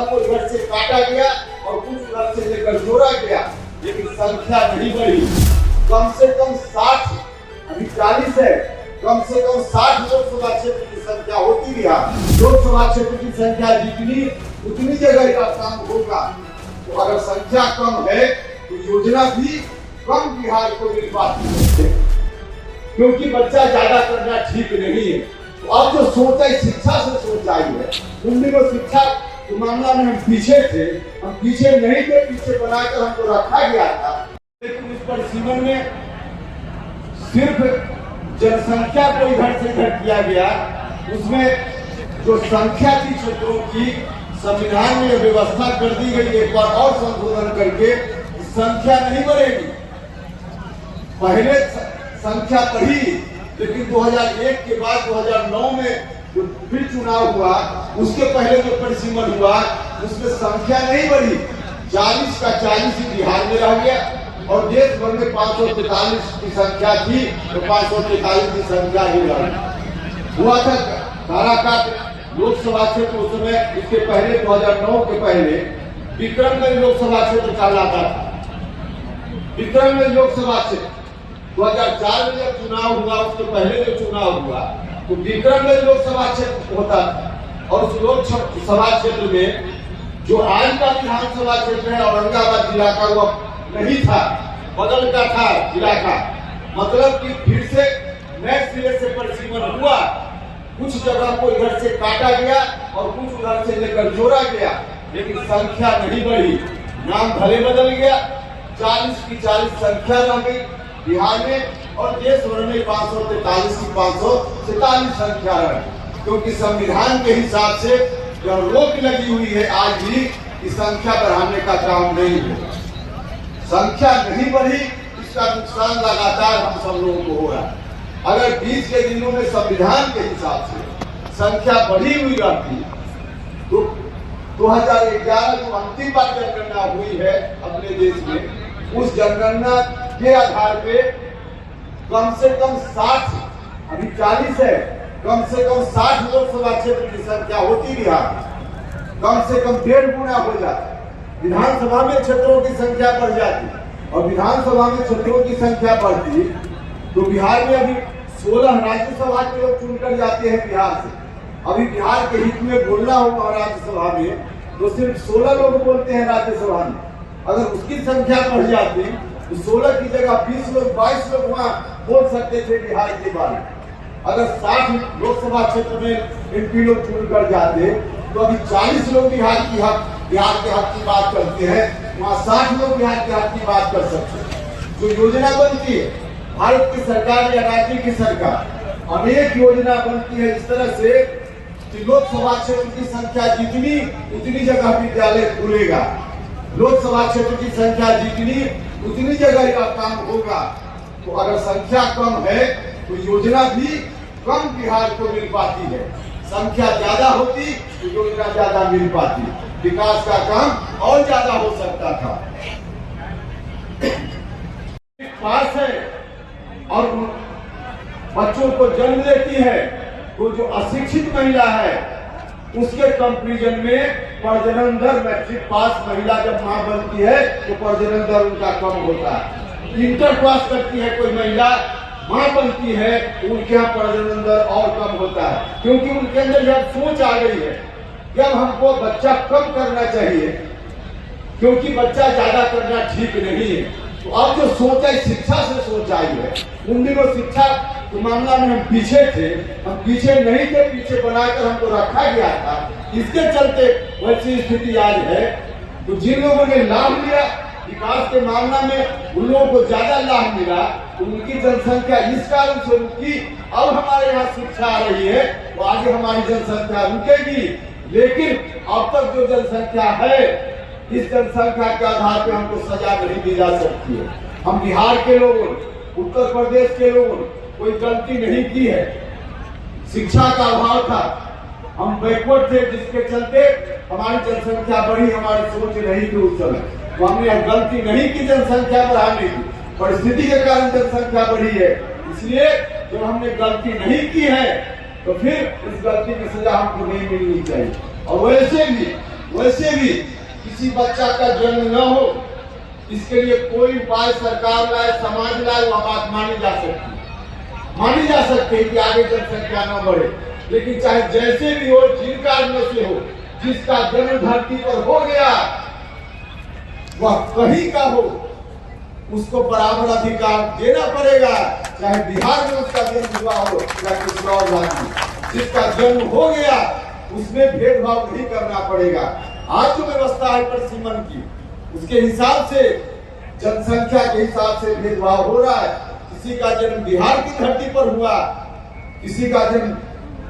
को इधर से काटा गया और कुछ उधर से लेकर जोड़ा गया, लेकिन संख्या नहीं बढ़ी। कम से कम 60, अभी 40 है, कम से कम 60 लोकसभा क्षेत्र की संख्या होती बिहार। लोकसभा क्षेत्र की संख्या जितनी उतनी जगह का काम होगा। तो अगर संख्या कम है तो योजना भी कम बिहार को मिल पाती है, क्योंकि बच्चा ज्यादा करना ठीक नहीं है। तो अब जो सोच है शिक्षा से सोच आई है। उन दिनों शिक्षा के मामला में हम पीछे थे, हम पीछे नहीं थे, पीछे बनाकर हमको रखा गया था। लेकिन इस परिसीमन में सिर्फ जनसंख्या को इधर से इधर किया गया। उसमें जो संख्या थी क्षेत्रों की, संविधान में व्यवस्था कर दी गई, एक बार और संशोधन करके संख्या नहीं बढ़ेगी। पहले संख्या बढ़ी, लेकिन 2001 के बाद 2009 में जो फिर चुनाव हुआ, उसके पहले जो परिसीमन हुआ उसमें संख्या नहीं बढ़ी। 40 का 40 ही बिहार में रह गया और देश भर में 543 की संख्या थी, तो 543 की संख्या ही रही। हुआ था काराकाट लोकसभा क्षेत्र उस समय, इसके पहले 2009 के पहले विक्रमगंज लोकसभा क्षेत्र कहलाता था। विक्रमगंज लोकसभा क्षेत्र 2004 में जब चुनाव हुआ, उसके पहले जो चुनाव हुआ तो विक्रमगंज लोकसभा क्षेत्र होता था। और उस लोकसभा क्षेत्र में जो आज का विधानसभा क्षेत्र है औरंगाबाद जिला का, वो नहीं था, बदल का था जिला का। मतलब कि फिर से नए सिरे से परिसीमन हुआ। कुछ जगह को इधर से काटा गया और कुछ उधर से लेकर जोड़ा गया, लेकिन संख्या नहीं बढ़ी। नाम भले बदल गया, 40 की 40 संख्या रह गई बिहार में, और देश भर में 543 की 547 संख्या रही। क्योंकि संविधान के हिसाब से जो रोक लगी हुई है आज भी, कि संख्या बढ़ाने का काम नहीं है। संख्या नहीं बढ़ी, इसका नुकसान लगातार हम सब लोगों को हो रहा है। अगर बीच के दिनों में संविधान के हिसाब से संख्या बढ़ी हुई रहती तो 2011 जो अंतिम बार जनगणना हुई है अपने देश में, उस जनगणना के आधार पे कम से कम 60, अभी 40 है, कम से कम 60 लोकसभा क्षेत्र की संख्या होती बिहार, कम से कम 1.5 गुना हो जाती। विधानसभा में क्षेत्रों की संख्या बढ़ जाती, और विधानसभा में क्षेत्रों की संख्या बढ़ती तो बिहार में अभी 16 राज्यसभा के लोग चुनकर जाते हैं बिहार से। अभी बिहार के हित में बोलना होगा राज्यसभा में तो सिर्फ 16 लोग बोलते हैं राज्यसभा में। अगर उसकी संख्या बढ़ जाती तो 16 की जगह 20 लोग 22 लोग वहाँ बोल सकते थे बिहार के बारे में। अगर 60 लोकसभा क्षेत्र में एमपी लोग चुनकर जाते तो अभी 40 लोग बिहार के हक की बात करते हैं, वहाँ 60 लोग बिहार के हक की बात कर सकते हैं। जो योजना बनती है भारत की सरकार या राज्य की सरकार, अनेक योजना बनती है इस तरह से कि लोकसभा क्षेत्र की संख्या जितनी उतनी जगह विद्यालय खुलेगा, लोकसभा क्षेत्र की संख्या जितनी उतनी जगह का काम होगा। तो अगर संख्या कम है तो योजना भी कम बिहार को मिल पाती है। संख्या ज्यादा होती तो योजना ज्यादा मिल पाती, विकास का काम और ज्यादा हो सकता था। पास है और बच्चों को जन्म देती है, तो जो अशिक्षित महिला है उसके कंपैरिजन में प्रजनन दर, मैट्रिक पास महिला जब मां बनती है तो प्रजनन दर उनका कम होता है। इंटर पास करती है कोई महिला, मां बनती है, उनके यहाँ प्रजनन दर और कम होता है, क्योंकि उनके अंदर यह सोच आ गई है जब हमको बच्चा कम करना चाहिए, क्योंकि बच्चा ज्यादा करना ठीक नहीं है। तो अब जो सोच है शिक्षा से सोच आई है। उन दिनों शिक्षा के मामला में हम पीछे थे, हम पीछे नहीं थे, पीछे बनाकर हमको रखा गया था। इसके चलते वैसी स्थिति आज है। तो जिन लोगों ने लाभ लिया विकास के मामला में, उन लोगों को ज्यादा लाभ मिला, उनकी जनसंख्या इस कारण से रुकी। अब हमारे यहाँ शिक्षा आ रही है तो आगे हमारी जनसंख्या रुकेगी, लेकिन अब तक जो जनसंख्या है इस जनसंख्या के आधार पे हमको सजा नहीं दी जा सकती है। हम बिहार के लोगों, उत्तर प्रदेश के लोगों कोई गलती नहीं की है। शिक्षा का अभाव था, हम बैकवर्ड थे, जिसके चलते हमारी जनसंख्या बढ़ी, हमारी सोच नहीं थी उस समय। तो हमने गलती नहीं की जनसंख्या बढ़ाने की, परिस्थिति के कारण जनसंख्या बढ़ी है। इसलिए जब हमने गलती नहीं की है तो फिर इस गलती की सजा हमको नहीं मिलनी चाहिए। और वैसे भी वैसे भी किसी बच्चा का जन्म न हो, इसके लिए कोई उपाय सरकार लाए, समाज लाए, वह बात मानी जा सकती है कि आगे जनसंख्या न बढ़े। लेकिन चाहे जैसे भी हो, जिन कारणों से हो, जिसका जन्म धरती पर हो गया वह कहीं का हो, उसको बराबर अधिकार देना पड़ेगा। चाहे बिहार में उसका जन्म हुआ हो या किसी और राज्य में, जिसका जन्म हो गया उसमें भेदभाव नहीं करना पड़ेगा। आज जो व्यवस्था है परिसीमन की, उसके हिसाब से, जनसंख्या के हिसाब से भेदभाव हो रहा है। किसी का जन्म बिहार की धरती पर हुआ, किसी का जन्म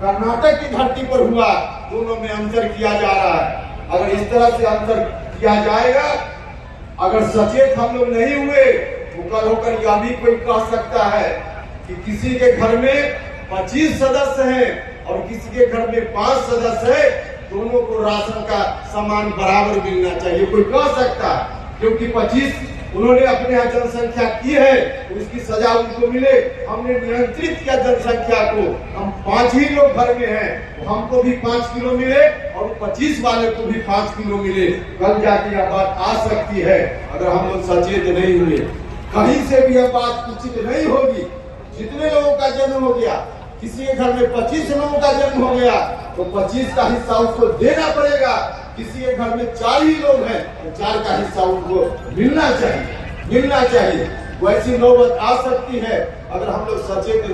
कर्नाटक की धरती पर हुआ, दोनों में अंतर किया जा रहा है। अगर इस तरह से अंतर किया जाएगा, अगर सचेत हम लोग नहीं हुए तो कल होकर यह भी कोई कह सकता है कि किसी के घर में 25 सदस्य हैं और किसी के घर में 5 सदस्य है, दोनों को राशन का सामान बराबर मिलना चाहिए, कोई कह सकता है। क्योंकि 25 उन्होंने अपने यहाँ जनसंख्या की है तो उसकी सजा उनको मिले। हमने नियंत्रित किया जनसंख्या को, हम 5 ही लोग घर में हैं तो हमको भी 5 किलो मिले और 25 वाले को भी 5 किलो मिले। कल जाके यह बात आ सकती है अगर हम लोग सचेत नहीं हुए। कहीं से भी यह बात उचित नहीं होगी। जितने लोगों का जन्म हो गया, किसी के घर में 25 लोगों का जन्म हो गया तो 25 का हिस्सा उसको देना पड़ेगा। किसी के घर में 4 ही लोग हैं तो 4 का हिस्सा उनको मिलना चाहिए। वैसी नौबत आ सकती है अगर हम लोग सचेत